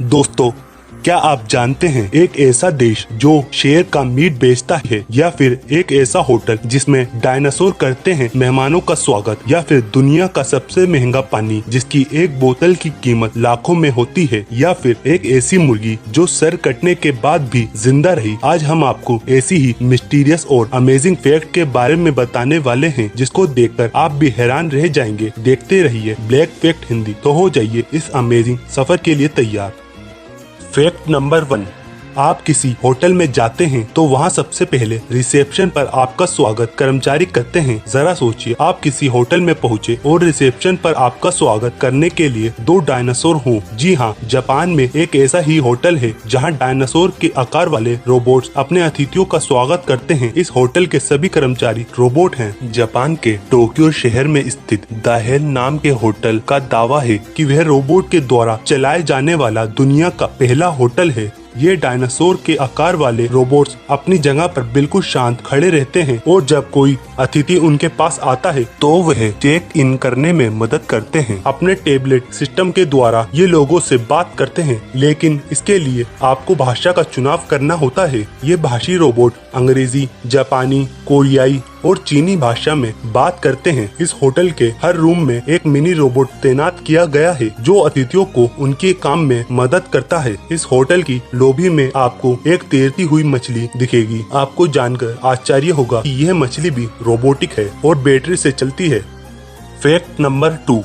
दोस्तों, क्या आप जानते हैं एक ऐसा देश जो शेर का मीट बेचता है, या फिर एक ऐसा होटल जिसमें डायनासोर करते हैं मेहमानों का स्वागत, या फिर दुनिया का सबसे महंगा पानी जिसकी एक बोतल की कीमत लाखों में होती है, या फिर एक ऐसी मुर्गी जो सर कटने के बाद भी जिंदा रही। आज हम आपको ऐसी ही मिस्टीरियस और अमेजिंग फैक्ट के बारे में बताने वाले हैं जिसको देखकर आप भी हैरान रह जाएंगे। देखते रहिए ब्लैक फैक्ट हिंदी, तो हो जाइए इस अमेजिंग सफर के लिए तैयार। फैक्ट नंबर 1, आप किसी होटल में जाते हैं तो वहाँ सबसे पहले रिसेप्शन पर आपका स्वागत कर्मचारी करते हैं। जरा सोचिए, आप किसी होटल में पहुँचे और रिसेप्शन पर आपका स्वागत करने के लिए 2 डायनासोर हों। जी हाँ, जापान में एक ऐसा ही होटल है जहाँ डायनासोर के आकार वाले रोबोट्स अपने अतिथियों का स्वागत करते हैं। इस होटल के सभी कर्मचारी रोबोट हैं। जापान के टोक्यो शहर में स्थित दाहेल नाम के होटल का दावा है कि वह रोबोट के द्वारा चलाए जाने वाला दुनिया का पहला होटल है। ये डायनासोर के आकार वाले रोबोट्स अपनी जगह पर बिल्कुल शांत खड़े रहते हैं और जब कोई अतिथि उनके पास आता है तो वह चेक इन करने में मदद करते हैं। अपने टेबलेट सिस्टम के द्वारा ये लोगों से बात करते हैं, लेकिन इसके लिए आपको भाषा का चुनाव करना होता है। ये भाषी रोबोट अंग्रेजी, जापानी, कोरियाई और चीनी भाषा में बात करते हैं। इस होटल के हर रूम में एक मिनी रोबोट तैनात किया गया है जो अतिथियों को उनके काम में मदद करता है। इस होटल की लॉबी में आपको एक तैरती हुई मछली दिखेगी। आपको जानकर आश्चर्य होगा कि यह मछली भी रोबोटिक है और बैटरी से चलती है। फैक्ट नंबर 2,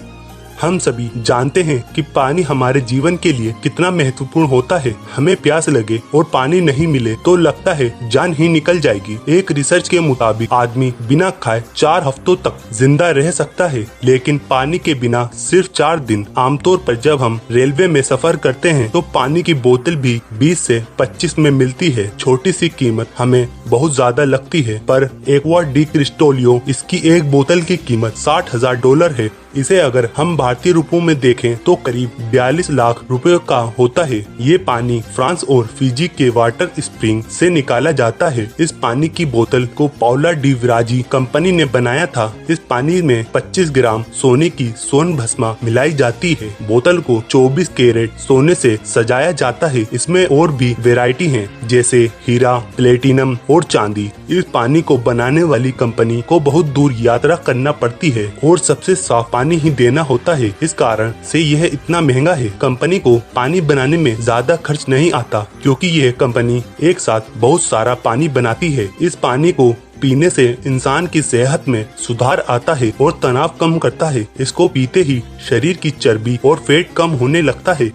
हम सभी जानते हैं कि पानी हमारे जीवन के लिए कितना महत्वपूर्ण होता है। हमें प्यास लगे और पानी नहीं मिले तो लगता है जान ही निकल जाएगी। एक रिसर्च के मुताबिक आदमी बिना खाए 4 हफ्तों तक जिंदा रह सकता है, लेकिन पानी के बिना सिर्फ 4 दिन। आमतौर पर जब हम रेलवे में सफर करते हैं तो पानी की बोतल भी 20 से 25 में मिलती है। छोटी सी कीमत हमें बहुत ज्यादा लगती है, पर एक्वा डी क्रिस्टोलियो इसकी एक बोतल की कीमत $60,000 है। इसे अगर हम भारतीय रुपयों में देखें तो करीब 42 लाख रुपए का होता है। ये पानी फ्रांस और फिजी के वाटर स्प्रिंग से निकाला जाता है। इस पानी की बोतल को पाउला डी विराजी कंपनी ने बनाया था। इस पानी में 25 ग्राम सोने की स्वर्ण भस्मा मिलाई जाती है। बोतल को 24 कैरेट सोने से सजाया जाता है। इसमें और भी वैरायटी हैं, जैसे हीरा, प्लेटिनम और चांदी। इस पानी को बनाने वाली कंपनी को बहुत दूर यात्रा करना पड़ती है और सबसे साफ पानी ही देना होता है। इस कारण से यह इतना महंगा है। कंपनी को पानी बनाने में ज्यादा खर्च नहीं आता, क्योंकि यह कंपनी एक साथ बहुत सारा पानी बनाती है। इस पानी को पीने से इंसान की सेहत में सुधार आता है और तनाव कम करता है। इसको पीते ही शरीर की चर्बी और फैट कम होने लगता है।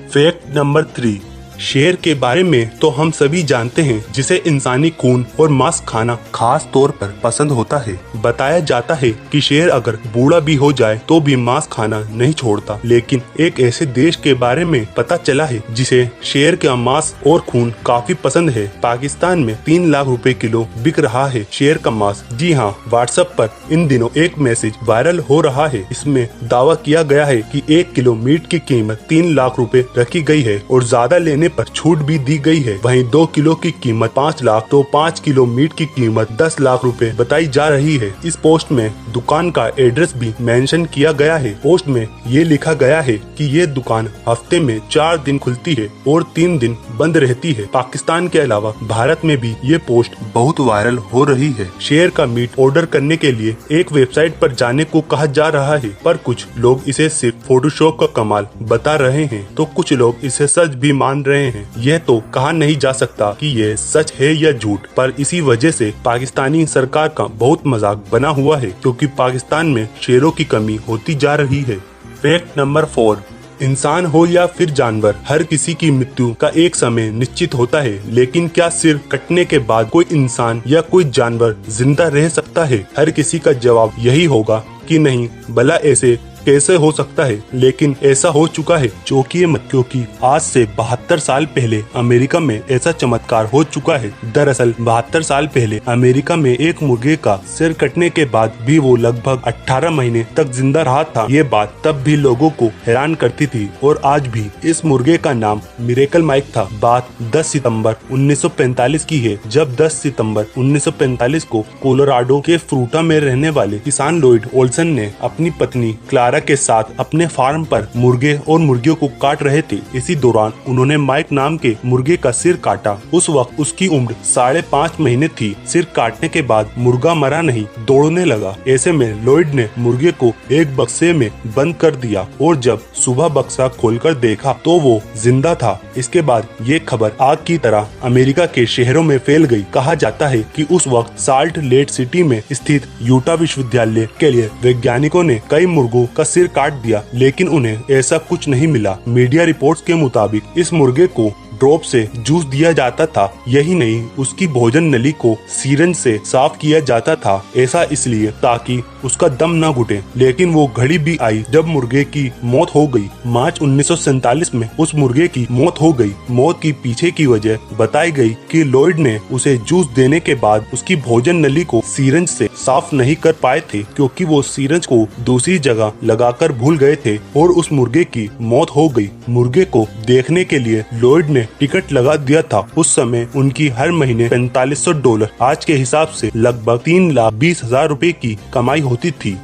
फैक्ट नंबर 3, शेर के बारे में तो हम सभी जानते हैं, जिसे इंसानी खून और मांस खाना खास तौर पर पसंद होता है। बताया जाता है कि शेर अगर बूढ़ा भी हो जाए तो भी मांस खाना नहीं छोड़ता। लेकिन एक ऐसे देश के बारे में पता चला है जिसे शेर का मांस और खून काफी पसंद है। पाकिस्तान में 3 लाख रुपए किलो बिक रहा है शेर का मांस। जी हाँ, व्हाट्सएप पर इन दिनों एक मैसेज वायरल हो रहा है। इसमें दावा किया गया है कि 1 किलो मीट की कीमत 3 लाख रुपए रखी गई है और ज्यादा लेने पर छूट भी दी गई है। वहीं 2 किलो की कीमत 5 लाख तो 5 किलो मीट की कीमत 10 लाख रुपए बताई जा रही है। इस पोस्ट में दुकान का एड्रेस भी मेंशन किया गया है। पोस्ट में ये लिखा गया है कि ये दुकान हफ्ते में 4 दिन खुलती है और 3 दिन बंद रहती है। पाकिस्तान के अलावा भारत में भी ये पोस्ट बहुत वायरल हो रही है। शेर का मीट ऑर्डर करने के लिए एक वेबसाइट पर जाने को कहा जा रहा है, पर कुछ लोग इसे सिर्फ फोटोशॉप का कमाल बता रहे हैं तो कुछ लोग इसे सच भी मान रहे हैं। यह तो कहा नहीं जा सकता कि यह सच है या झूठ, पर इसी वजह से पाकिस्तानी सरकार का बहुत मजाक बना हुआ है, क्योंकि पाकिस्तान में शेरों की कमी होती जा रही है। फैक्ट नंबर 4, इंसान हो या फिर जानवर, हर किसी की मृत्यु का एक समय निश्चित होता है। लेकिन क्या सिर कटने के बाद कोई इंसान या कोई जानवर जिंदा रह सकता है? हर किसी का जवाब यही होगा कि नहीं। भला ऐसे कैसे हो सकता है? लेकिन ऐसा हो चुका है। चौंकिए मत, क्योंकि आज से 72 साल पहले अमेरिका में ऐसा चमत्कार हो चुका है। दरअसल 72 साल पहले अमेरिका में एक मुर्गे का सिर कटने के बाद भी वो लगभग 18 महीने तक जिंदा रहा था। ये बात तब भी लोगों को हैरान करती थी और आज भी। इस मुर्गे का नाम मिरेकल माइक था। बात 10 सितंबर 1945 की है, जब 10 सितंबर 1945 को कोलोराडो के फ्रूटा में रहने वाले किसान लॉयड ओल्सन ने अपनी पत्नी क्लारा तारा के साथ अपने फार्म पर मुर्गे और मुर्गियों को काट रहे थे। इसी दौरान उन्होंने माइक नाम के मुर्गे का सिर काटा। उस वक्त उसकी उम्र 5.5 महीने थी। सिर काटने के बाद मुर्गा मरा नहीं, दौड़ने लगा। ऐसे में लॉयड ने मुर्गे को एक बक्से में बंद कर दिया और जब सुबह बक्सा खोलकर देखा तो वो जिंदा था। इसके बाद ये खबर आग की तरह अमेरिका के शहरों में फैल गई। कहा जाता है कि उस वक्त साल्ट लेक सिटी में स्थित यूटा विश्वविद्यालय के लिए वैज्ञानिकों ने कई मुर्गों का सिर काट दिया, लेकिन उन्हें ऐसा कुछ नहीं मिला। मीडिया रिपोर्ट्स के मुताबिक इस मुर्गे को ड्रॉप से जूस दिया जाता था। यही नहीं, उसकी भोजन नली को सीरंज से साफ किया जाता था। ऐसा इसलिए ताकि उसका दम न घुटे। लेकिन वो घड़ी भी आई जब मुर्गे की मौत हो गई। मार्च 1947 में उस मुर्गे की मौत हो गई। मौत की पीछे की वजह बताई गई कि लॉयड ने उसे जूस देने के बाद उसकी भोजन नली को सीरंज से साफ नहीं कर पाए थे, क्योंकि वो सीरंज को दूसरी जगह लगाकर भूल गए थे और उस मुर्गे की मौत हो गई। मुर्गे को देखने के लिए लॉयड ने टिकट लगा दिया था। उस समय उनकी हर महीने $4500, आज के हिसाब से लगभग 3,20,000 रुपए की कमाई होती थी।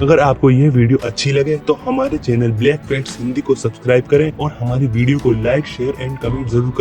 अगर आपको ये वीडियो अच्छी लगे तो हमारे चैनल ब्लैक फैक्ट्स हिंदी को सब्सक्राइब करें और हमारी वीडियो को लाइक, शेयर एंड कमेंट जरूर करें।